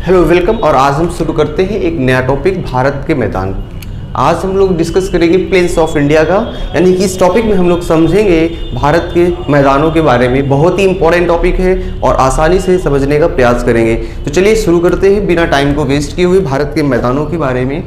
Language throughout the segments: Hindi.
Hello welcome. और आज हम शुरू करते हैं एक नया टॉपिक, भारत के मैदान। आज हम लोग डिस्कस करेंगे प्लेन्स ऑफ इंडिया का, यानी कि इस टॉपिक में हम लोग समझेंगे भारत के मैदानों के बारे में। बहुत ही इंपॉर्टेंट टॉपिक है और आसानी से समझने का प्रयास करेंगे। तो चलिए शुरू करते हैं बिना टाइम को वेस्ट किए हुए भारत के मैदानों के बारे में।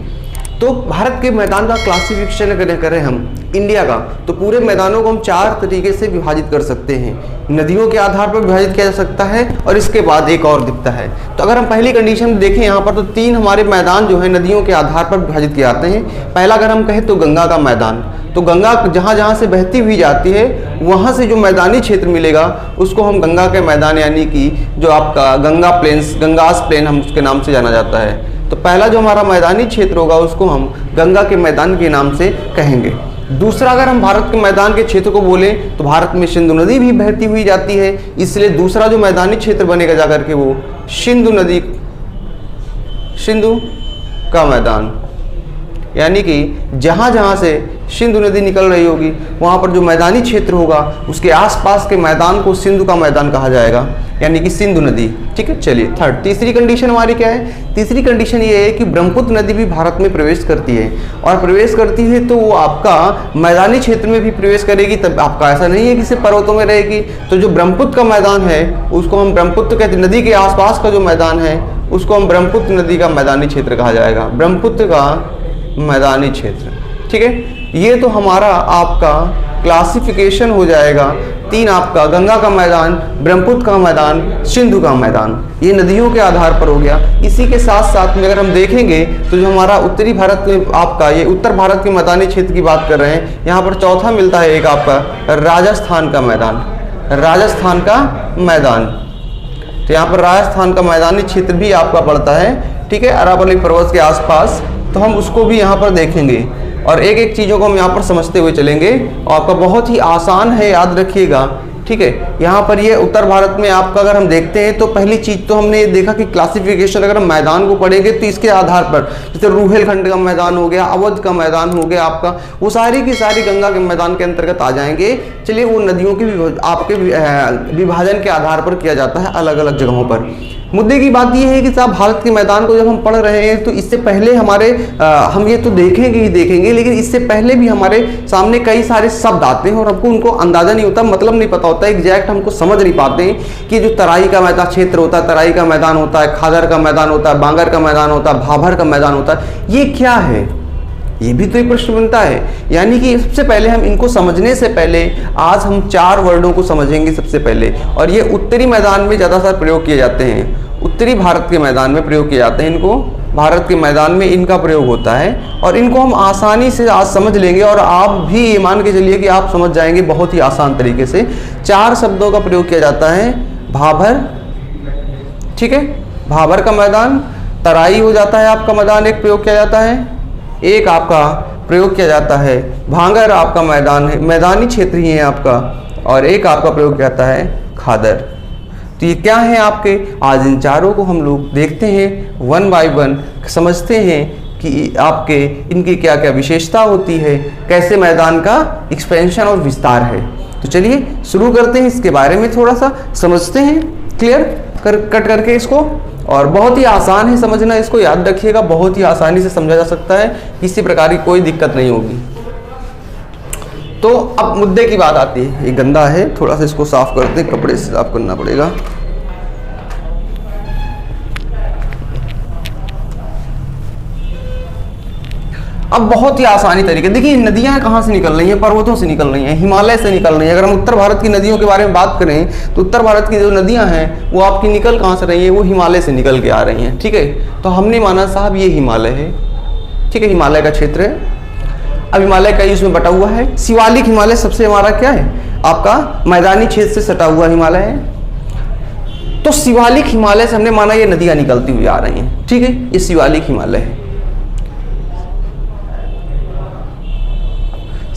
तो भारत के मैदान का क्लासिफिकेशन अगर करें हम इंडिया का, तो पूरे मैदानों को हम 4 तरीके से विभाजित कर सकते हैं। नदियों के आधार पर विभाजित किया जा सकता है और इसके बाद एक और दिखता है। तो अगर हम पहली कंडीशन में देखें यहाँ पर, तो 3 हमारे मैदान जो है नदियों के आधार पर विभाजित किए जाते हैं। पहला अगर हम कहें तो गंगा का मैदान, तो गंगा जहाँ जहाँ से बहती हुई जाती है वहाँ से जो मैदानी क्षेत्र मिलेगा उसको हम गंगा के मैदान, यानी कि जो आपका गंगा प्लेन्स, गंगास प्लेन हम उसके नाम से जाना जाता है। तो पहला जो हमारा मैदानी क्षेत्र होगा उसको हम गंगा के मैदान के नाम से कहेंगे। दूसरा, अगर हम भारत के मैदान के क्षेत्र को बोलें तो भारत में सिंधु नदी भी बहती हुई जाती है, इसलिए दूसरा जो मैदानी क्षेत्र बनेगा जाकर के वो सिंधु नदी, सिंधु का मैदान, यानी कि जहाँ जहाँ से सिंधु नदी निकल रही होगी वहाँ पर जो मैदानी क्षेत्र होगा उसके आसपास के मैदान को सिंधु का मैदान कहा जाएगा, यानी कि सिंधु नदी। ठीक है, चलिए तीसरी कंडीशन हमारी क्या है? तीसरी कंडीशन ये है कि ब्रह्मपुत्र नदी भी भारत में प्रवेश करती है, और प्रवेश करती है तो वो आपका मैदानी क्षेत्र में भी प्रवेश करेगी। तब आपका ऐसा नहीं है कि सिर्फ पर्वतों में रहेगी। तो जो ब्रह्मपुत्र का मैदान है उसको हम ब्रह्मपुत्र कहते हैं, नदी के आसपास का जो मैदान है उसको हम ब्रह्मपुत्र नदी का मैदानी क्षेत्र कहा जाएगा, ब्रह्मपुत्र का मैदानी क्षेत्र। ठीक है, ये तो हमारा आपका क्लासिफिकेशन हो जाएगा। 3 आपका गंगा का मैदान, ब्रह्मपुत्र का मैदान, सिंधु का मैदान, ये नदियों के आधार पर हो गया। इसी के साथ साथ में अगर हम देखेंगे तो जो हमारा उत्तरी भारत में आपका ये उत्तर भारत के मैदानी क्षेत्र की बात कर रहे हैं, यहाँ पर चौथा मिलता है एक आपका राजस्थान का मैदान, राजस्थान का मैदान। तो यहाँ पर राजस्थान का मैदानी क्षेत्र भी आपका पड़ता है। ठीक है, अरावली पर्वत के आसपास, तो हम उसको भी यहाँ पर देखेंगे और एक एक चीज़ों को हम यहाँ पर समझते हुए चलेंगे। और आपका बहुत ही आसान है, याद रखिएगा। ठीक है, यहाँ पर ये उत्तर भारत में आपका अगर हम देखते हैं तो पहली चीज़ तो हमने ये देखा कि क्लासिफिकेशन अगर हम मैदान को पढ़ेंगे तो इसके आधार पर, जैसे रुहेलखंड का मैदान हो गया, अवध का मैदान हो गया आपका, वो सारी की सारी गंगा के मैदान के अंतर्गत आ जाएंगे। चलिए, वो नदियों के आपके विभाजन के आधार पर किया जाता है अलग अलग जगहों पर। मुद्दे की बात यह है कि साहब भारत के मैदान को जब हम पढ़ रहे हैं तो इससे पहले हमारे हम ये तो देखेंगे ही देखेंगे, लेकिन इससे पहले भी हमारे सामने कई सारे शब्द आते हैं और हमको उनको अंदाजा नहीं होता, मतलब नहीं पता होता, एग्जैक्ट हमको समझ नहीं पाते हैं कि जो तराई का मैदान क्षेत्र होता है, तराई का मैदान होता है, खादर का मैदान होता है, बांगर का मैदान होता है, भाभर का मैदान होता है, ये क्या है? ये भी तो एक प्रश्न बनता है। यानी कि सबसे पहले हम इनको समझने से पहले आज हम 4 वर्डों को समझेंगे सबसे पहले, और ये उत्तरी मैदान में ज़्यादातर प्रयोग किए जाते हैं, उत्तरी भारत के मैदान में प्रयोग किए जाते हैं। इनको भारत के मैदान में इनका प्रयोग होता है और इनको हम आसानी से आज समझ लेंगे और आप भी ये मान के चलिए कि आप समझ जाएंगे बहुत ही आसान तरीके से। 4 शब्दों का प्रयोग किया जाता है। भाभर, ठीक है, भाभर का मैदान, तराई हो जाता है आपका मैदान, एक प्रयोग किया जाता है। एक आपका प्रयोग किया जाता है भांगर, आपका मैदान है, मैदानी क्षेत्र ही है आपका, और एक आपका प्रयोग किया जाता है खादर। तो ये क्या है आपके? आज इन चारों को हम लोग देखते हैं, 1 बाय 1 समझते हैं कि आपके इनकी क्या क्या विशेषता होती है, कैसे मैदान का एक्सपेंशन और विस्तार है। तो चलिए शुरू करते हैं, इसके बारे में थोड़ा सा समझते हैं, क्लियर कट करके इसको। और बहुत ही आसान है समझना, इसको याद रखिएगा, बहुत ही आसानी से समझा जा सकता है, किसी प्रकार की कोई दिक्कत नहीं होगी। तो अब मुद्दे की बात आती है। ये गंदा है, थोड़ा सा इसको साफ करते हैं, कपड़े से साफ करना पड़ेगा। अब बहुत ही आसानी तरीके, देखिए नदियां कहाँ से निकल रही हैं? पर्वतों से निकल रही हैं, हिमालय से निकल रही हैं। अगर हम उत्तर भारत की नदियों के बारे में बात करें तो उत्तर भारत की जो नदियां हैं वो आपकी निकल कहाँ से रही हैं? वो हिमालय से निकल के आ रही हैं। ठीक है, तो हमने माना साहब ये हिमालय है, ठीक है, हिमालय का क्षेत्र है। अब हिमालय कई उसमें बटा हुआ है। शिवालिक हिमालय सबसे हमारा क्या है? आपका मैदानी क्षेत्र से सटा हुआ हिमालय है। तो शिवालिक हिमालय से हमने माना ये नदियां निकलती हुई आ रही हैं। ठीक है, ये शिवालिक हिमालय है।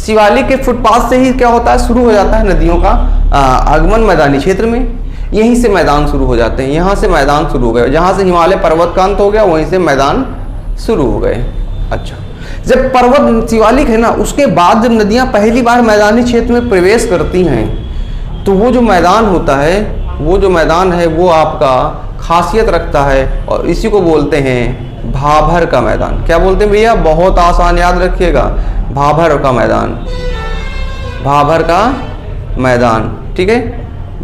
शिवालिक के फुटपाथ से ही क्या होता है? शुरू हो जाता है नदियों का आगमन मैदानी क्षेत्र में, यहीं से मैदान शुरू हो जाते हैं। यहाँ से मैदान शुरू हो गए, जहाँ से हिमालय पर्वतकांत हो गया वहीं से मैदान शुरू हो गए। अच्छा, जब पर्वत शिवालिक है ना, उसके बाद जब नदियाँ पहली बार मैदानी क्षेत्र में प्रवेश करती हैं तो वो जो मैदान होता है वो जो मैदान है वो आपका खासियत रखता है और इसी को बोलते हैं भाभर का मैदान। क्या बोलते हैं भैया? बहुत आसान, याद रखिएगा, भाभर का मैदान, भाभर का मैदान, ठीक है,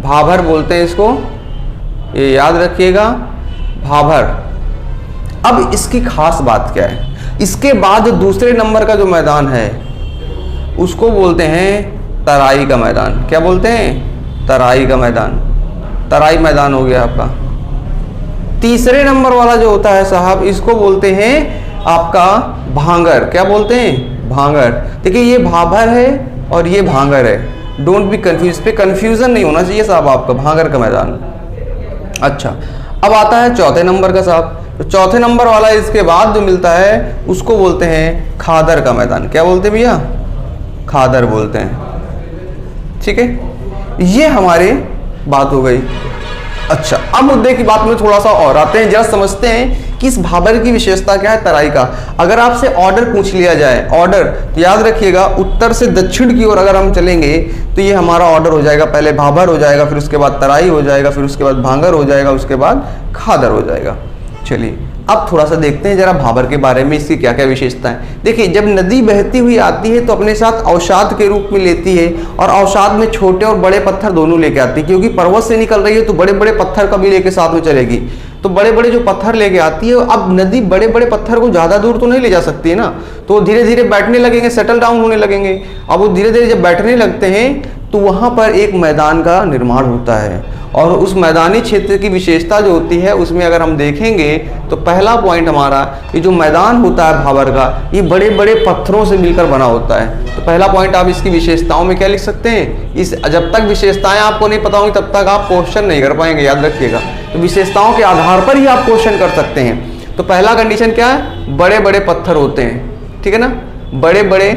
भाभर बोलते हैं इसको, ये याद रखिएगा, भाभर। अब इसकी खास बात क्या है? इसके बाद जो दूसरे नंबर का जो मैदान है उसको बोलते हैं तराई का मैदान। क्या बोलते हैं? तराई का मैदान, तराई मैदान हो गया आपका। तीसरे नंबर वाला जो होता है साहब, इसको बोलते हैं आपका भांगर। क्या बोलते हैं? भांगर। देखिए ये भाभर है और ये भांगर है, डोंट बी कंफ्यूज, पे कंफ्यूजन नहीं होना चाहिए साहब आपका, भांगर का मैदान। अच्छा, अब आता है चौथे नंबर का साहब। तो चौथे नंबर वाला इसके बाद जो मिलता है उसको बोलते हैं खादर का मैदान। क्या बोलते हैं भैया? खादर बोलते हैं, ठीक है। ये हमारी बात हो गई। अच्छा, अब मुद्दे की बात में थोड़ा सा और आते हैं, जरा समझते हैं कि इस भाबर की विशेषता क्या है तराई का। अगर आपसे ऑर्डर पूछ लिया जाए, ऑर्डर, तो याद रखिएगा उत्तर से दक्षिण की ओर अगर हम चलेंगे तो ये हमारा ऑर्डर हो जाएगा, पहले भाबर हो जाएगा, फिर उसके बाद तराई हो जाएगा, फिर उसके बाद भांगर हो जाएगा, उसके बाद खादर हो जाएगा। चलिए अब थोड़ा सा देखते हैं जरा भाबर के बारे में, इसकी क्या क्या विशेषता है। देखिए जब नदी बहती हुई आती है तो अपने साथ अवसाद के रूप में लेती है, और अवसाद में छोटे और बड़े पत्थर दोनों लेके आती है, क्योंकि पर्वत से निकल रही है तो बड़े बड़े पत्थर का भी लेके साथ में चलेगी। तो बड़े बड़े जो पत्थर लेके आती है, अब नदी बड़े बड़े पत्थर को ज़्यादा दूर तो नहीं ले जा सकती है ना, तो धीरे धीरे बैठने लगेंगे, सेटल डाउन होने लगेंगे। अब वो धीरे धीरे जब बैठने लगते हैं तो वहाँ पर एक मैदान का निर्माण होता है, और उस मैदानी क्षेत्र की विशेषता जो होती है उसमें अगर हम देखेंगे तो पहला पॉइंट हमारा, ये जो मैदान होता है भाबर का, ये बड़े बड़े पत्थरों से मिलकर बना होता है। तो पहला पॉइंट आप इसकी विशेषताओं में क्या लिख सकते हैं? इस जब तक विशेषताएं आपको नहीं पता होंगी तब तक आप क्वेश्चन नहीं कर पाएंगे, याद रखिएगा। तो विशेषताओं के आधार पर ही आप क्वेश्चन कर सकते हैं। तो पहला कंडीशन क्या है? बड़े बड़े पत्थर होते हैं, ठीक है ना, बड़े बड़े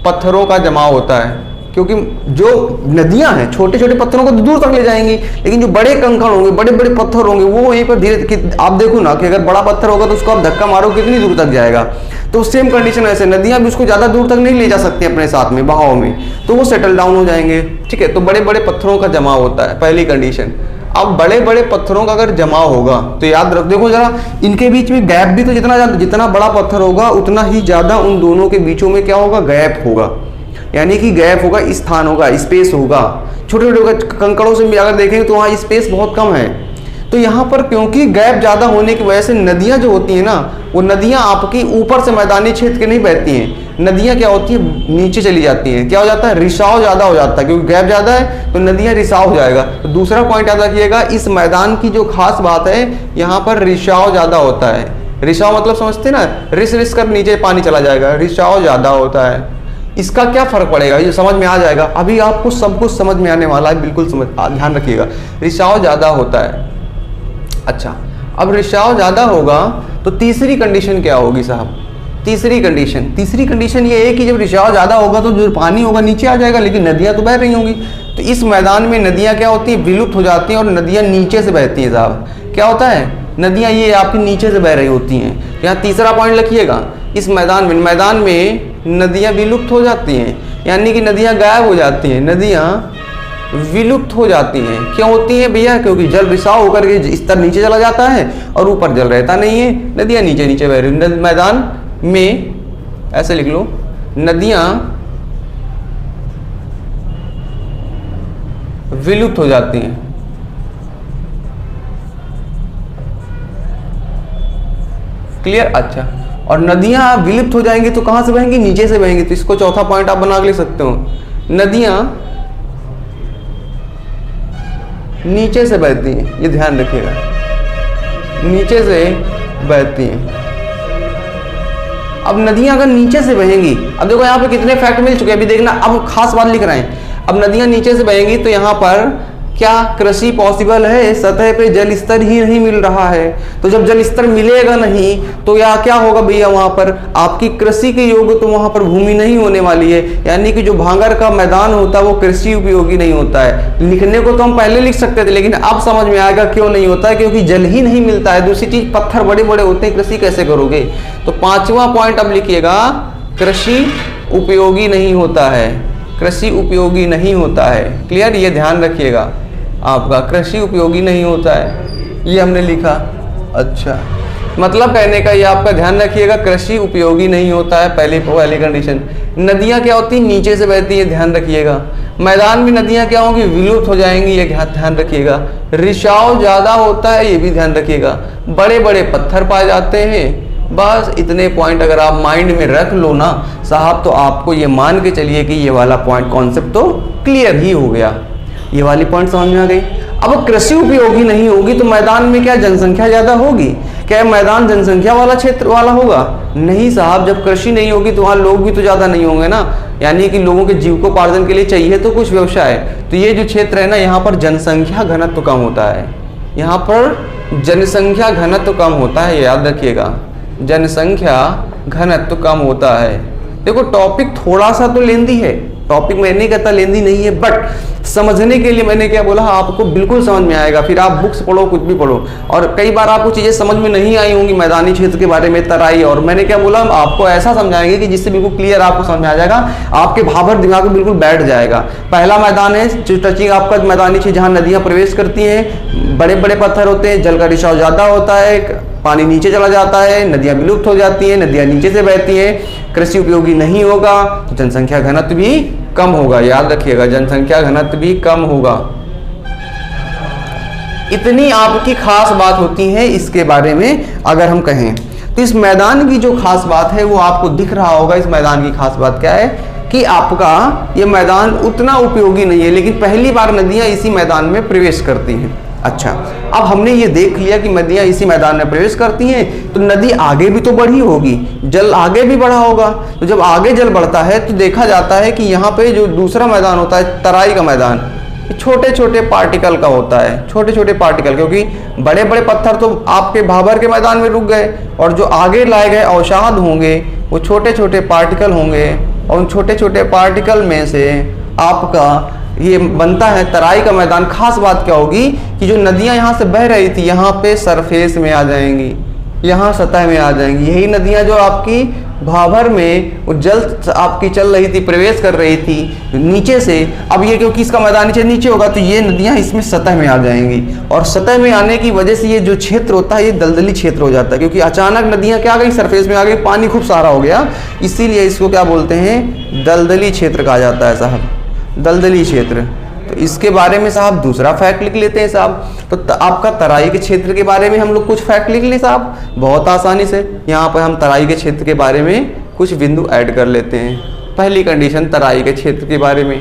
पत्थरों का जमाव होता है, क्योंकि जो नदियां हैं छोटे छोटे पत्थरों को दूर तक ले जाएंगी, लेकिन जो बड़े कंकड़ होंगे, बड़े बड़े पत्थर होंगे, वो वहीं पर धीरे, आप देखो ना कि अगर बड़ा पत्थर होगा तो उसको आप धक्का मारो कितनी दूर तक जाएगा। तो सेम कंडीशन ऐसे, नदियां भी उसको ज़्यादा दूर तक नहीं ले जा सकती अपने साथ में बहाव में, तो वो सेटल डाउन हो जाएंगे, ठीक है। तो बड़े बड़े पत्थरों का जमाव होता है, पहली कंडीशन। अब बड़े बड़े पत्थरों का अगर जमाव होगा तो याद रख, देखो जरा इनके बीच में गैप भी, तो जितना बड़ा पत्थर होगा उतना ही ज़्यादा उन दोनों के बीचों में क्या होगा? गैप होगा, यानी कि गैप होगा, स्थान होगा, स्पेस होगा। छोटे छोटे कंकड़ों से भी अगर देखेंगे तो वहाँ स्पेस बहुत कम है। तो यहाँ पर क्योंकि गैप ज़्यादा होने की वजह से नदियाँ जो होती हैं ना, वो नदियाँ आपकी ऊपर से मैदानी क्षेत्र के नहीं बहती हैं, नदियाँ क्या होती है? नीचे चली जाती हैं। क्या हो जाता है? रिसाव ज़्यादा हो जाता है, क्योंकि गैप ज़्यादा है तो नदियाँ रिसाव हो जाएगा। तो दूसरा पॉइंट याद रखिएगा, इस मैदान की जो खास बात है, यहाँ पर रिसाव ज़्यादा होता है। रिसाव मतलब समझते ना, रिस कर नीचे पानी चला जाएगा, रिसाव ज़्यादा होता है। इसका क्या फर्क पड़ेगा, ये समझ में आ जाएगा, अभी आपको सब कुछ समझ में आने वाला है, बिल्कुल ध्यान रखिएगा। रिसाव ज़्यादा होता है। अच्छा, अब रिसाव ज़्यादा होगा तो तीसरी कंडीशन क्या होगी साहब? तीसरी कंडीशन ये है कि जब रिसाव ज़्यादा होगा तो जो पानी होगा नीचे आ जाएगा, लेकिन नदियाँ तो बह रही होंगी। तो इस मैदान में नदियाँ क्या होती हैं? विलुप्त हो जाती हैं, और नदियाँ नीचे से बहती हैं साहब। क्या होता है? नदियाँ ये आपकी नीचे से बह रही होती हैं। यहाँ तीसरा पॉइंट लिखिएगा, इस मैदान में नदियाँ विलुप्त हो जाती हैं, यानी कि नदियाँ गायब हो जाती हैं, नदियाँ विलुप्त हो जाती हैं। क्यों होती हैं भैया? क्योंकि जल रिसाव होकर के स्तर नीचे चला जाता है और ऊपर जल रहता नहीं है, नदियाँ नीचे नीचे बह रही। मैदान में ऐसे लिख लो, नदियाँ विलुप्त हो जाती हैं। क्लियर? अच्छा, और नदियाँ विलुप्त हो जाएंगी तो कहाँ से बहेंगी? नीचे से बहेंगी। तो इसको चौथा पॉइंट आप बना के लिख सकते हो, नदियाँ नीचे से बहती हैं, ये ध्यान रखिएगा, नीचे से बहती हैं। अब नदियाँ अगर नीचे से बहेंगी, अब देखो यहाँ पे कितने फैक्ट मिल चुके हैं, अभी देखना, अब खास बात लिख रहे हैं। अब नदियाँ नीचे से बहेंगी तो यहाँ पर क्या कृषि पॉसिबल है? सतह पे जल स्तर ही नहीं मिल रहा है। तो जब जल स्तर मिलेगा नहीं तो या क्या होगा भैया? वहाँ पर आपकी कृषि के योग्य तो वहाँ पर भूमि नहीं होने वाली है, यानी कि जो भांगर का मैदान होता है वो कृषि उपयोगी नहीं होता है। लिखने को तो हम पहले लिख सकते थे, लेकिन अब समझ में आएगा क्यों नहीं होता है, क्योंकि जल ही नहीं मिलता है। दूसरी चीज, पत्थर बड़े बड़े होते हैं, कृषि कैसे करोगे? तो पांचवा पॉइंट अब लिखिएगा, कृषि उपयोगी नहीं होता है, कृषि उपयोगी नहीं होता है। क्लियर? ये ध्यान रखिएगा। आपका कृषि उपयोगी नहीं होता है, ये हमने लिखा। अच्छा, मतलब कहने का ये आपका ध्यान रखिएगा, कृषि उपयोगी नहीं होता है, पहली कंडीशन। नदियाँ क्या होती हैं, नीचे से बहती है, ध्यान रखिएगा। मैदान में नदियाँ क्या होंगी, विलुप्त हो जाएंगी, ये ध्यान रखिएगा। रिसाव ज़्यादा होता है, ये भी ध्यान रखिएगा। बड़े बड़े पत्थर पाए जाते हैं। बस इतने पॉइंट अगर आप माइंड में रख लो ना साहब, तो आपको ये मान के चलिए कि ये वाला पॉइंट कॉन्सेप्ट तो क्लियर ही हो गया। ये वाली पॉइंट समझ में आ गई। अब कृषि उपयोगी नहीं होगी तो मैदान में क्या जनसंख्या ज़्यादा होगी? क्या मैदान जनसंख्या वाला क्षेत्र वाला होगा? नहीं साहब, जब कृषि नहीं होगी तो वहाँ लोग भी तो ज़्यादा नहीं होंगे ना, यानी कि लोगों के जीविकोपार्जन के लिए चाहिए तो कुछ व्यवसाय। तो ये जो क्षेत्र है ना, यहाँ पर जनसंख्या घनत्व कम होता है, यहाँ पर जनसंख्या घनत्व कम होता है, याद रखिएगा, जनसंख्या घनत्व कम होता है। देखो टॉपिक थोड़ा सा तो लेंदी है, टॉपिक मैं नहीं कहता लेंदी नहीं है, बट समझने के लिए मैंने क्या बोला, आपको बिल्कुल समझ में आएगा। फिर आप बुक्स पढ़ो, कुछ भी पढ़ो, और कई बार आपको चीज़ें समझ में नहीं आई होंगी मैदानी क्षेत्र के बारे में, तराई, और मैंने क्या बोला, आपको ऐसा समझाएंगे कि जिससे बिल्कुल क्लियर आपको समझ में आ जाएगा, आपके भाबर दिमाग में बिल्कुल बैठ जाएगा। पहला मैदान है जो टचिंग आपका मैदानी क्षेत्र, जहाँ नदियाँ प्रवेश करती हैं, बड़े बड़े पत्थर होते हैं, जल का रिसाव ज़्यादा होता है, पानी नीचे चला जाता है, नदियाँ विलुप्त हो जाती हैं, नदियाँ नीचे से बहती हैं, कृषि उपयोगी नहीं होगा तो जनसंख्या घनत्व भी कम होगा, याद रखिएगा, जनसंख्या घनत्व भी कम होगा। इतनी आपकी खास बात होती है इसके बारे में अगर हम कहें तो। इस मैदान की जो खास बात है वो आपको दिख रहा होगा। इस मैदान की खास बात क्या है कि आपका ये मैदान उतना उपयोगी नहीं है, लेकिन पहली बार नदियाँ इसी मैदान में प्रवेश करती हैं। अच्छा, अब हमने ये देख लिया कि नदियाँ इसी मैदान में प्रवेश करती हैं, तो नदी आगे भी तो बढ़ी होगी, जल आगे भी बढ़ा होगा। तो जब आगे जल बढ़ता है तो देखा जाता है कि यहाँ पे जो दूसरा मैदान होता है, तराई का मैदान, छोटे छोटे पार्टिकल का होता है, छोटे छोटे पार्टिकल, क्योंकि बड़े बड़े पत्थर तो आपके भाबर के मैदान में रुक गए, और जो आगे लाए गए अवसाद होंगे वो छोटे छोटे पार्टिकल होंगे, और उन छोटे छोटे पार्टिकल में से आपका ये बनता है तराई का मैदान। खास बात क्या होगी कि जो नदियाँ यहाँ से बह रही थी, यहाँ पे सरफेस में आ जाएंगी, यहाँ सतह में आ जाएंगी। यही नदियाँ जो आपकी भाभर में वो जल आपकी चल रही थी, प्रवेश कर रही थी नीचे से, अब ये क्योंकि इसका मैदान नीचे होगा तो ये नदियाँ इसमें सतह में आ जाएंगी, और सतह में आने की वजह से ये जो क्षेत्र होता है ये दलदली क्षेत्र हो जाता है, क्योंकि अचानक नदियाँ क्या आ गई, सरफेस में आ गई, पानी खूब सारा हो गया, इसीलिए इसको क्या बोलते हैं, दलदली क्षेत्र कहा जाता है साहब, दलदली क्षेत्र। तो इसके बारे में साहब दूसरा फैक्ट लिख लेते हैं साहब। तो आपका तराई के क्षेत्र के बारे में हम लोग कुछ फैक्ट लिख लें साहब, बहुत आसानी से। यहाँ पर हम तराई के क्षेत्र के बारे में कुछ बिंदु ऐड कर लेते हैं। पहली कंडीशन तराई के क्षेत्र के बारे में,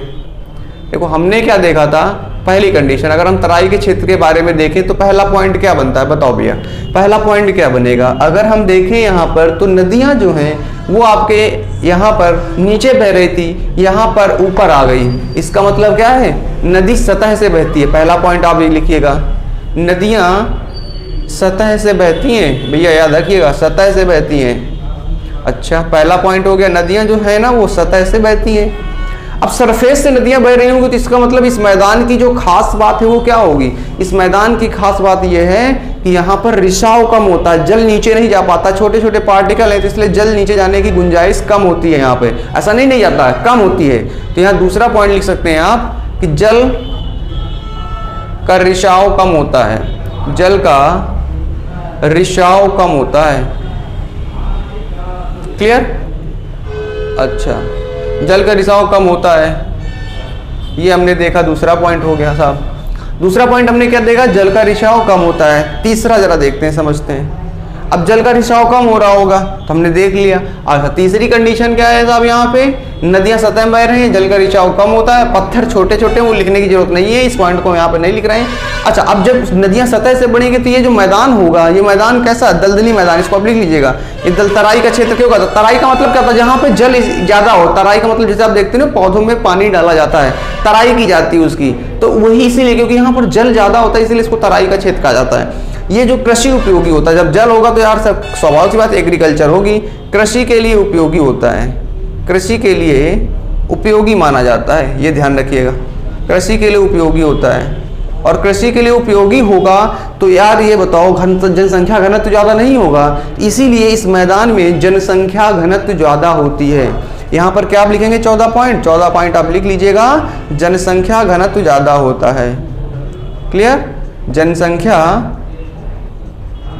देखो हमने क्या देखा था, पहली कंडीशन अगर हम तराई के क्षेत्र के बारे में देखें तो पहला पॉइंट क्या बनता है, बताओ भैया, पहला पॉइंट क्या बनेगा? अगर हम देखें यहाँ पर तो नदियाँ जो हैं वो आपके यहाँ पर नीचे बह रही थी, यहाँ पर ऊपर आ गई। इसका मतलब क्या है, नदी सतह से बहती है। पहला पॉइंट आप ये लिखिएगा, नदियाँ सतह से बहती हैं, भैया याद रखिएगा, सतह से बहती हैं। अच्छा, पहला पॉइंट हो गया, नदियाँ जो है ना वो सतह से बहती हैं। अब सरफेस से नदियां बह रही होंगी तो इसका मतलब इस मैदान की जो खास बात है वो क्या होगी, इस मैदान की खास बात यह है कि यहाँ पर रिसाव कम होता है, जल नीचे नहीं जा पाता, छोटे छोटे पार्टिकल है तो इसलिए जल नीचे जाने की गुंजाइश कम होती है। यहाँ पे ऐसा नहीं जाता है, कम होती है। तो यहाँ दूसरा पॉइंट लिख सकते हैं आप कि जल का रिसाव कम होता है, जल का रिसाव कम होता है। क्लियर? अच्छा, जल का रिसाव कम होता है, ये हमने देखा, दूसरा पॉइंट हो गया साहब। दूसरा पॉइंट हमने क्या देखा, जल का रिसाव कम होता है। तीसरा जरा देखते हैं, समझते हैं। अब जल का रिसाव कम हो रहा होगा तो हमने देख लिया। अच्छा, तीसरी कंडीशन क्या है साहब, यहाँ पे नदियाँ सतह में बह रही हैं, जल का रिसाव कम होता है, पत्थर छोटे छोटे वो लिखने की जरूरत नहीं है, इस पॉइंट को यहाँ पे नहीं लिख रहे हैं। अच्छा, अब जब नदियाँ सतह से बढ़ेंगी तो ये जो मैदान होगा, ये मैदान कैसा, दलदली मैदान, इसको आप लिख लीजिएगा। ये तराई का क्षेत्र क्यों कहता है, तराई का मतलब क्या होता है, जहाँ पे जल ज्यादा हो। तराई का मतलब जैसे आप देखते हैं ना, पौधों में पानी डाला जाता है, तराई की जाती है उसकी, तो वही इसीलिए क्योंकि यहाँ पर जल ज्यादा होता है इसलिए इसको तराई का क्षेत्र कहा जाता है। ये जो कृषि उपयोगी होता है, जब जल होगा तो यार सब स्वाभाविक सी बात एग्रीकल्चर होगी, कृषि के लिए उपयोगी होता है, कृषि के लिए उपयोगी माना जाता है, ये ध्यान रखिएगा, कृषि के लिए उपयोगी होता है। और कृषि के लिए उपयोगी होगा तो यार ये बताओ, जनसंख्या घनत्व ज़्यादा नहीं होगा, इसीलिए इस मैदान में जनसंख्या घनत्व ज़्यादा होती है। यहाँ पर क्या आप लिखेंगे, 14 पॉइंट आप लिख लीजिएगा, जनसंख्या घनत्व ज़्यादा होता है। क्लियर, जनसंख्या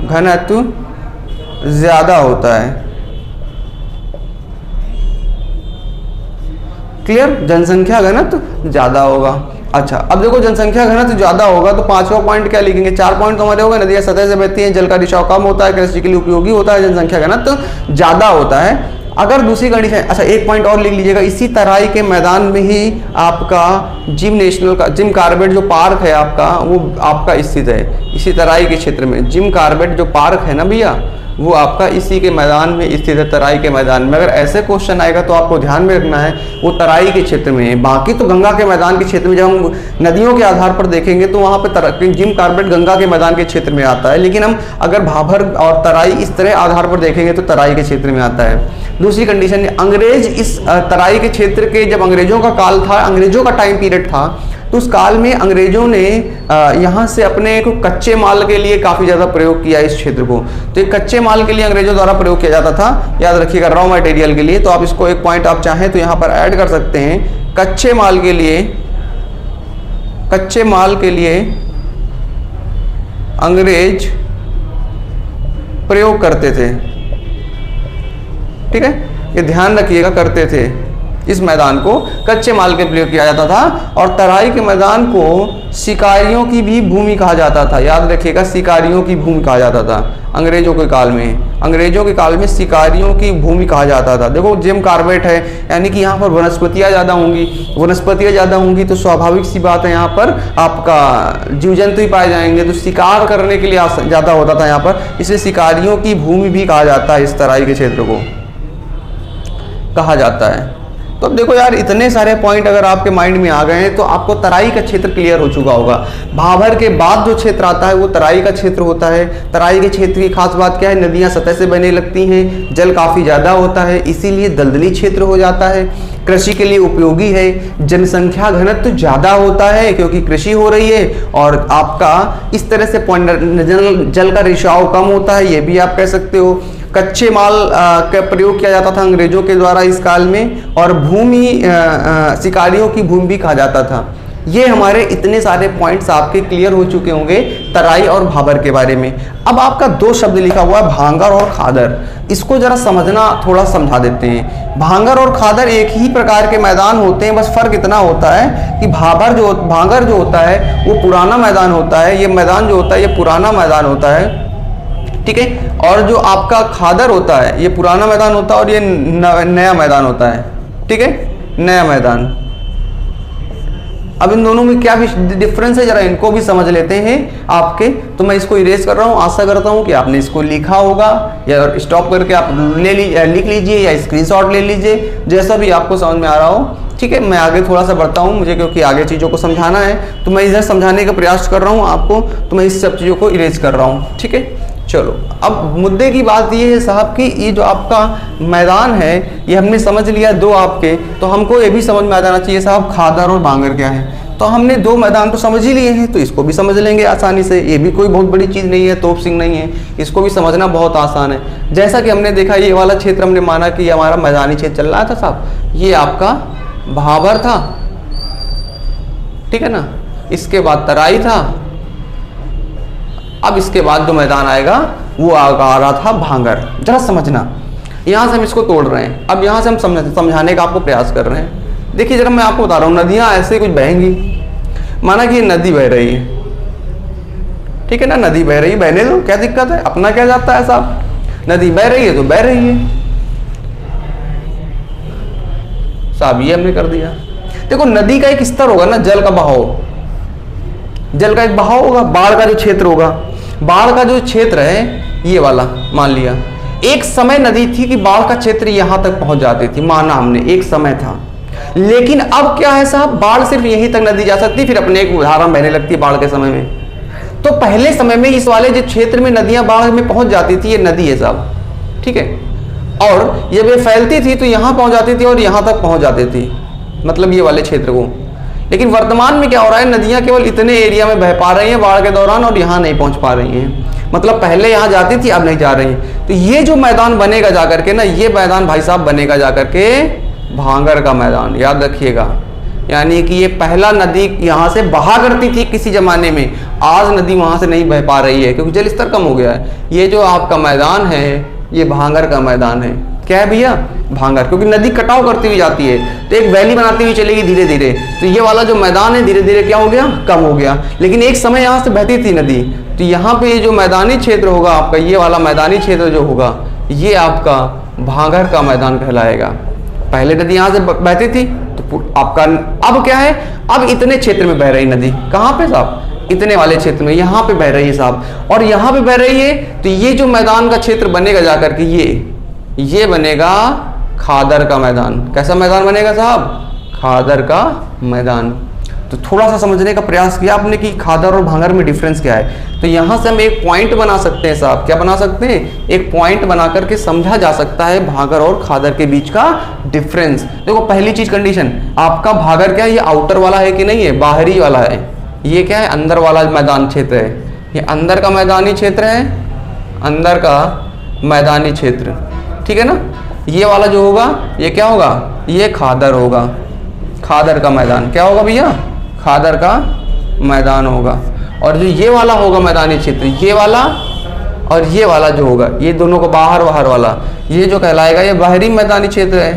घनत्व ज्यादा होता है। क्लियर, जनसंख्या घनत्व ज्यादा होगा। अच्छा, अब देखो जनसंख्या घनत्व ज्यादा होगा तो पांचवा पॉइंट क्या लिखेंगे, 4 पॉइंट तो हमारे हो गए, नदियां सतह से बहती हैं, जल का रिसाव कम होता है, कृषि के लिए उपयोगी होता है, जनसंख्या घनत्व ज्यादा होता है। अगर दूसरी कंडीशन, अच्छा एक पॉइंट और लिख लीजिएगा, इसी तराई के मैदान में ही आपका जिम कॉर्बेट जो पार्क है आपका, वो आपका स्थित है। इसी तराई के क्षेत्र में जिम कॉर्बेट जो पार्क है ना भैया, वो आपका इसी के मैदान में स्थित है, तराई के मैदान में। अगर ऐसे क्वेश्चन आएगा तो आपको ध्यान में रखना है वो तराई के क्षेत्र में है। बाकी तो गंगा के मैदान के क्षेत्र में, जब हम नदियों के आधार पर देखेंगे तो वहाँ पे जिम कॉर्बेट गंगा के मैदान के क्षेत्र में आता है, लेकिन हम अगर भाभर और तराई इस तरह आधार पर देखेंगे तो तराई के क्षेत्र में आता है। दूसरी कंडीशन, अंग्रेज इस तराई के क्षेत्र के, जब अंग्रेजों का काल था, अंग्रेजों का टाइम पीरियड था, तो उस काल में अंग्रेजों ने यहाँ से अपने को कच्चे माल के लिए काफ़ी ज़्यादा प्रयोग किया इस क्षेत्र को। तो एक कच्चे माल के लिए अंग्रेजों द्वारा प्रयोग किया जाता था, याद रखिएगा, रॉ मटेरियल के लिए। तो आप इसको एक पॉइंट आप चाहें तो यहाँ पर ऐड कर सकते हैं, कच्चे माल के लिए अंग्रेज प्रयोग करते थे। ठीक है, ये ध्यान रखिएगा, करते थे। इस मैदान को कच्चे माल के प्रयोग किया जाता था। और तराई के मैदान को शिकारियों की भी भूमि कहा जाता था, याद रखिएगा, शिकारियों की भूमि कहा जाता था अंग्रेजों के काल में शिकारियों की भूमि कहा जाता था। देखो जिम कॉर्बेट है, यानी कि यहाँ पर वनस्पतियाँ ज़्यादा होंगी तो स्वाभाविक सी बात है यहाँ पर आपका जीव जंतु ही पाए जाएंगे, तो शिकार करने के लिए ज़्यादा होता था यहाँ पर, इसलिए शिकारियों की भूमि भी कहा जाता है, इस तराई के क्षेत्र को कहा जाता है। तो अब देखो यार, इतने सारे पॉइंट अगर आपके माइंड में आ गए हैं तो आपको तराई का क्षेत्र क्लियर हो चुका होगा। भाभर के बाद जो क्षेत्र आता है वो तराई का क्षेत्र होता है। तराई के क्षेत्र की खास बात क्या है, नदियां सतह से बहने लगती हैं, जल काफ़ी ज़्यादा होता है, इसीलिए दलदली क्षेत्र हो जाता है, कृषि के लिए उपयोगी है, जनसंख्या घनत्व तो ज़्यादा होता है क्योंकि कृषि हो रही है, और आपका इस तरह से जल का रिसाव कम होता है, ये भी आप कह सकते हो। कच्चे माल का प्रयोग किया जाता था अंग्रेजों के द्वारा इस काल में, और भूमि शिकारियों की भूमि भी कहा जाता था। ये हमारे इतने सारे पॉइंट्स आपके क्लियर हो चुके होंगे तराई और भाबर के बारे में। अब आपका 2 शब्द लिखा हुआ है, भांगर और खादर, इसको जरा समझना, थोड़ा समझा देते हैं। भांगर और खादर एक ही प्रकार के मैदान होते हैं, बस फर्क इतना होता है कि भांगर जो होता है वो पुराना मैदान होता है, ये मैदान जो होता है ये पुराना मैदान होता है, ठीक है। और जो आपका खादर होता है ये पुराना मैदान होता है और ये नया मैदान होता है, ठीक है, नया मैदान। अब इन दोनों में क्या डिफरेंस है, जरा इनको भी समझ लेते हैं आपके। तो मैं इसको इरेज कर रहा हूँ, आशा करता हूँ कि आपने इसको लिखा होगा, या स्टॉप करके आप लिख लीजिए या स्क्रीनशॉट ले लीजिए, जैसा भी आपको समझ में आ रहा हो, ठीक है। मैं आगे थोड़ा सा बढ़ता हूँ, मुझे क्योंकि आगे चीज़ों को समझाना है, तो मैं इधर समझाने का प्रयास कर रहा हूँ आपको, तो मैं इस सब चीज़ों को इरेज कर रहा हूँ, ठीक है। चलो, अब मुद्दे की बात ये है साहब कि ये जो आपका मैदान है ये हमने समझ लिया 2 आपके, तो हमको ये भी समझ में आ जाना चाहिए साहब खादर और भांगर क्या है। तो हमने 2 मैदान तो समझ ही लिए हैं, तो इसको भी समझ लेंगे आसानी से, ये भी कोई बहुत बड़ी चीज़ नहीं है, तोप सिंह नहीं है, इसको भी समझना बहुत आसान है। जैसा कि हमने देखा ये वाला क्षेत्र हमने माना कि हमारा मैदानी क्षेत्र चल रहा था साहब, ये आपका भाबर था, ठीक है ना, इसके बाद तराई था, अब इसके बाद जो मैदान आएगा वो आ रहा था भांगर। जरा समझना, यहाँ से हम इसको तोड़ रहे हैं, अब यहाँ से हम समझाने का आपको प्रयास कर रहे हैं। देखिए जरा मैं आपको बता रहा हूँ, नदियाँ ऐसे कुछ बहेंगी, माना कि ये नदी बह रही है, ठीक है ना, नदी बह रही है, बहने दो, क्या दिक्कत है, अपना क्या जाता है साहब, नदी बह रही है तो बह रही है साहब, ये हमने कर दिया। देखो नदी का एक स्तर होगा ना, जल का बहाव, जल का एक बहाव होगा, बाढ़ का जो क्षेत्र होगा, बाढ़ का जो क्षेत्र है ये वाला, मान लिया एक समय नदी थी कि बाढ़ का क्षेत्र यहां तक पहुंच जाती थी, माना हमने एक समय था, लेकिन अब क्या है साहब, बाढ़ सिर्फ यहीं तक नदी जा सकती, फिर अपने एक उदाहरण बहने लगती है बाढ़ के समय में। तो पहले समय में इस वाले जो क्षेत्र में नदियां बाढ़ में पहुंच जाती थी, ये नदी है साहब, ठीक है, और ये वे फैलती थी तो यहां पहुंच जाती थी और यहां तक पहुंच जाती थी, मतलब ये वाले क्षेत्र को। लेकिन वर्तमान में क्या हो रहा है, नदियां केवल इतने एरिया में बह पा रही हैं बाढ़ के दौरान और यहाँ नहीं पहुँच पा रही हैं, मतलब पहले यहाँ जाती थी अब नहीं जा रही। तो ये जो मैदान बनेगा जाकर के ना, ये मैदान भाई साहब बनेगा जाकर के भांगर का मैदान, याद रखिएगा, यानी कि ये पहला नदी यहाँ से बहा करती थी किसी जमाने में, आज नदी वहाँ से नहीं बह पा रही है क्योंकि जल स्तर कम हो गया है। ये जो आपका मैदान है ये भांगर का मैदान है। क्या है भैया? भांगर, क्योंकि नदी कटाव करती हुई जाती है तो एक वैली बनाती हुई चलेगी धीरे धीरे, तो ये वाला जो मैदान है धीरे धीरे क्या हो गया? कम हो गया। लेकिन एक समय यहाँ से बहती थी नदी, तो यहाँ पे जो मैदानी क्षेत्र होगा आपका, ये वाला मैदानी क्षेत्र जो होगा ये आपका भांगर का मैदान कहलाएगा। पहले नदी यहाँ से बहती थी तो आपका अब क्या है, अब इतने क्षेत्र में बह रही नदी। कहाँ पे साहब? इतने वाले क्षेत्र में, यहाँ पे बह रही है साहब, और यहाँ पे बह रही है तो ये जो मैदान का क्षेत्र बनेगा जाकर के ये बनेगा खादर का मैदान। कैसा मैदान बनेगा साहब? खादर का मैदान। तो थोड़ा सा समझने का प्रयास किया आपने कि खादर और भांगर में डिफरेंस क्या है, तो यहाँ से हम एक पॉइंट बना सकते हैं साहब। क्या बना सकते हैं? एक पॉइंट बना करके समझा जा सकता है भांगर और खादर के बीच का डिफरेंस। देखो पहली चीज कंडीशन, आपका भांगर क्या है? ये आउटर वाला है कि नहीं है? बाहरी वाला है। ये क्या है? अंदर वाला मैदान क्षेत्र है। ये अंदर का मैदानी क्षेत्र है, अंदर का मैदानी क्षेत्र, ठीक है ना। ये वाला जो होगा ये क्या होगा? ये खादर होगा, खादर का मैदान। क्या होगा भैया? खादर का मैदान होगा। और जो ये वाला होगा मैदानी क्षेत्र, ये वाला और ये वाला जो होगा, ये दोनों को बाहर वाला, ये जो कहलाएगा ये बाहरी मैदानी क्षेत्र है।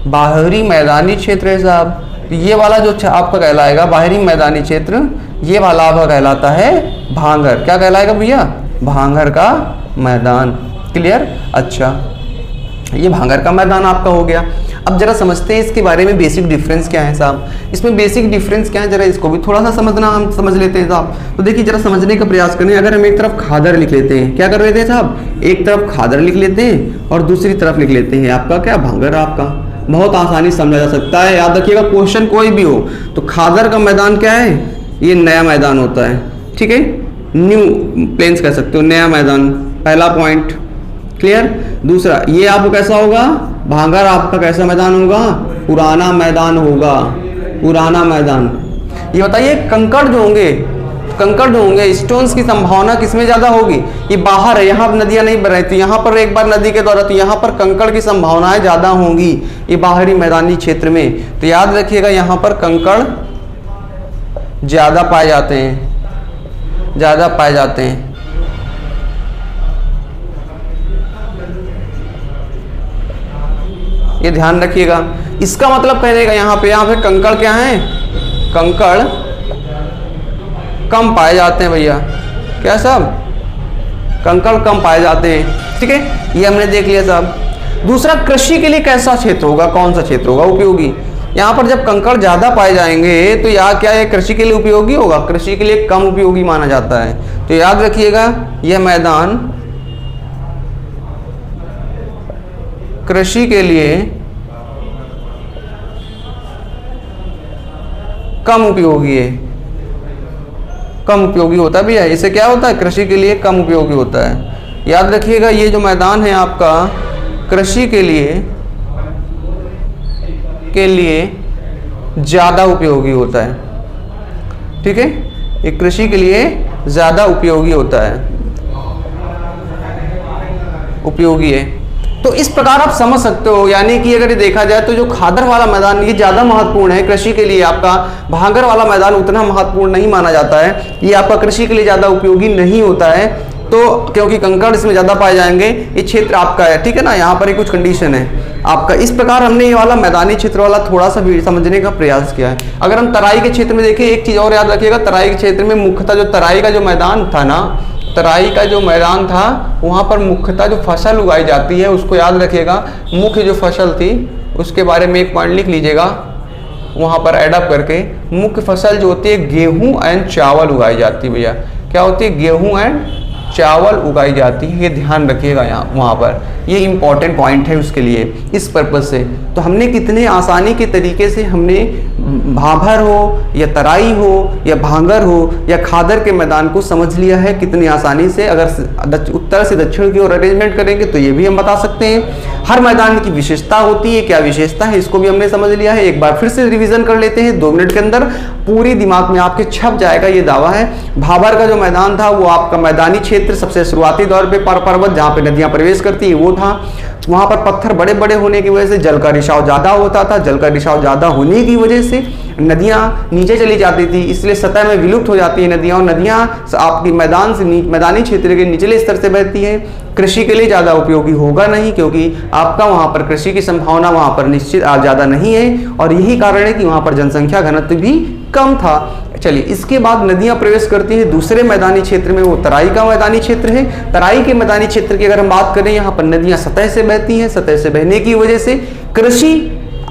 बाहरी मैदानी क्षेत्र है साहब। ये वाला जो आपका कहलाएगा बाहरी मैदानी क्षेत्र, ये वाला आपका कहलाता है भांगर। क्या कहलाएगा भैया? भांगर का मैदान। क्लियर? अच्छा, ये भांगर का मैदान आपका हो गया। अब जरा समझते हैं इसके बारे में बेसिक डिफरेंस क्या है साहब। इसमें बेसिक डिफरेंस क्या है, जरा इसको भी थोड़ा सा समझना, हम समझ लेते हैं साहब। तो देखिए जरा समझने का प्रयास करें। अगर हम एक तरफ खादर लिख लेते हैं, क्या कर लेते हैं साहब? एक तरफ खादर लिख लेते हैं और दूसरी तरफ लिख लेते हैं आपका क्या? भांगर। आपका बहुत आसानी समझा जा सकता है। याद रखिएगा क्वेश्चन कोई भी हो तो खादर का मैदान क्या है? ये नया मैदान होता है, ठीक है, न्यू प्लेन्स कह सकते हो, नया मैदान। पहला पॉइंट क्लियर। दूसरा, ये आपको कैसा होगा? भांगर आपका कैसा मैदान होगा? पुराना मैदान होगा, पुराना मैदान। ये बताइए कंकड़ जो होंगे स्टोन्स की संभावना किसमें ज्यादा होगी? ये बाहर है, यहाँ नदियां नहीं बह रही, तो यहाँ पर एक बार नदी के द्वारा तो यहाँ पर कंकड़ की संभावनाएं ज्यादा होंगी ये बाहरी मैदानी क्षेत्र में। तो याद रखिएगा यहाँ पर कंकड़ ज्यादा पाए जाते हैं, ये ध्यान रखिएगा। इसका मतलब कहने का यहाँ पे कंकड़ क्या है? कंकड़ कम पाए जाते हैं भैया। क्या साहब? कंकड़ कम पाए जाते हैं, ठीक है, ये हमने देख लिया साहब। दूसरा, कृषि के लिए कैसा क्षेत्र होगा? कौन सा क्षेत्र होगा उपयोगी? यहाँ पर जब कंकड़ ज्यादा पाए जाएंगे तो यहाँ क्या है? कृषि के लिए उपयोगी होगा, कृषि के लिए कम उपयोगी माना जाता है। तो याद रखिएगा यह मैदान कृषि के लिए कम उपयोगी है, कम उपयोगी होता है भैया। इसे क्या होता है? कृषि के लिए कम उपयोगी होता है। याद रखिएगा ये जो मैदान है आपका कृषि के लिए ज़्यादा उपयोगी होता है, ठीक है, ये कृषि के लिए ज़्यादा उपयोगी होता है, उपयोगी है। तो इस प्रकार आप समझ सकते हो, यानी कि अगर ये देखा जाए तो जो खादर वाला मैदान ये ज़्यादा महत्वपूर्ण है कृषि के लिए। आपका भांगर वाला मैदान उतना महत्वपूर्ण नहीं माना जाता है, ये आपका कृषि के लिए ज़्यादा उपयोगी नहीं होता है, तो क्योंकि कंकड़ इसमें ज़्यादा पाए जाएंगे। ये क्षेत्र आपका है, ठीक है ना, यहाँ पर ही कुछ कंडीशन है आपका। इस प्रकार हमने ये वाला मैदानी क्षेत्र वाला थोड़ा सा भी समझने का प्रयास किया है। अगर हम तराई के क्षेत्र में देखें, एक चीज़ और याद रखिएगा, तराई के क्षेत्र में मुख्यतः जो तराई का जो मैदान था ना, तराई का जो मैदान था वहाँ पर मुख्यतः जो फसल उगाई जाती है उसको याद रखिएगा। मुख्य जो फसल थी उसके बारे में एक पॉइंट लिख लीजिएगा वहाँ पर एडअप करके। मुख्य फसल जो होती है गेहूं एंड चावल उगाई जाती है भैया। क्या होती है? गेहूं एंड चावल उगाई जाती है, ये ध्यान रखिएगा यहाँ वहाँ पर, ये इंपॉर्टेंट पॉइंट है उसके लिए, इस पर्पज़ से। तो हमने कितने आसानी के तरीके से हमने भाभर हो या तराई हो या भांगर हो या खादर के मैदान को समझ लिया है कितनी आसानी से। अगर उत्तर से दक्षिण की ओर अरेंजमेंट करेंगे तो ये भी हम बता सकते हैं। हर मैदान की विशेषता होती है, क्या विशेषता है इसको भी हमने समझ लिया है। एक बार फिर से रिवीजन कर लेते हैं 2 मिनट के अंदर, पूरी दिमाग में आपके छप जाएगा ये दावा है। भाभर का जो मैदान था वो आपका मैदानी क्षेत्र, सबसे शुरुआती दौर पे पर्वत जहाँ पे नदियाँ प्रवेश करती है वो था। वहाँ पर पत्थर बड़े बड़े होने की वजह से जल का रिसाव ज़्यादा होता था। जल का रिसाव ज़्यादा होने की वजह से नदियाँ नीचे चली जाती थी, इसलिए सतह में विलुप्त हो जाती है नदियाँ, और नदियाँ आपकी मैदानी क्षेत्र के निचले स्तर से बहती है। कृषि के लिए ज़्यादा उपयोगी होगा नहीं, क्योंकि आपका वहाँ पर कृषि की संभावना वहाँ पर निश्चित ज़्यादा नहीं है, और यही कारण है कि वहाँ पर जनसंख्या घनत्व भी कम था। चलिए, इसके बाद नदियां प्रवेश करती हैं दूसरे मैदानी क्षेत्र में, वो तराई का मैदानी क्षेत्र है। तराई के मैदानी क्षेत्र की अगर हम बात करें, यहाँ पर नदियां सतह से बहती हैं। सतह से बहने की वजह से कृषि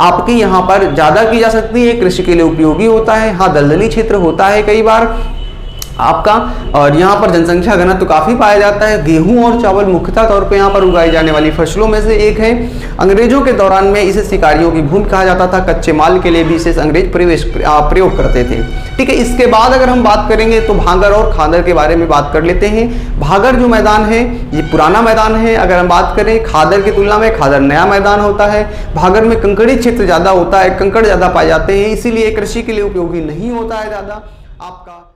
आपकी यहाँ पर ज़्यादा की जा सकती है, कृषि के लिए उपयोगी होता है। हाँ, दलदली क्षेत्र होता है कई बार आपका, और यहाँ पर जनसंख्या घनत्व तो काफ़ी पाया जाता है। गेहूं और चावल मुख्यतः तौर पे यहाँ पर उगाई जाने वाली फसलों में से एक है। अंग्रेजों के दौरान में इसे शिकारियों की भूमि कहा जाता था। कच्चे माल के लिए भी इसे अंग्रेज प्रयोग करते थे। ठीक है, इसके बाद अगर हम बात करेंगे तो भागर और खादर के बारे में बात कर लेते हैं। भागर जो मैदान है ये पुराना मैदान है। अगर हम बात करें खादर की तुलना में, खादर नया मैदान होता है। भागर में कंकड़ी क्षेत्र ज़्यादा होता है, कंकड़ ज़्यादा पाए जाते हैं, इसीलिए कृषि के लिए उपयोगी नहीं होता है ज़्यादा आपका।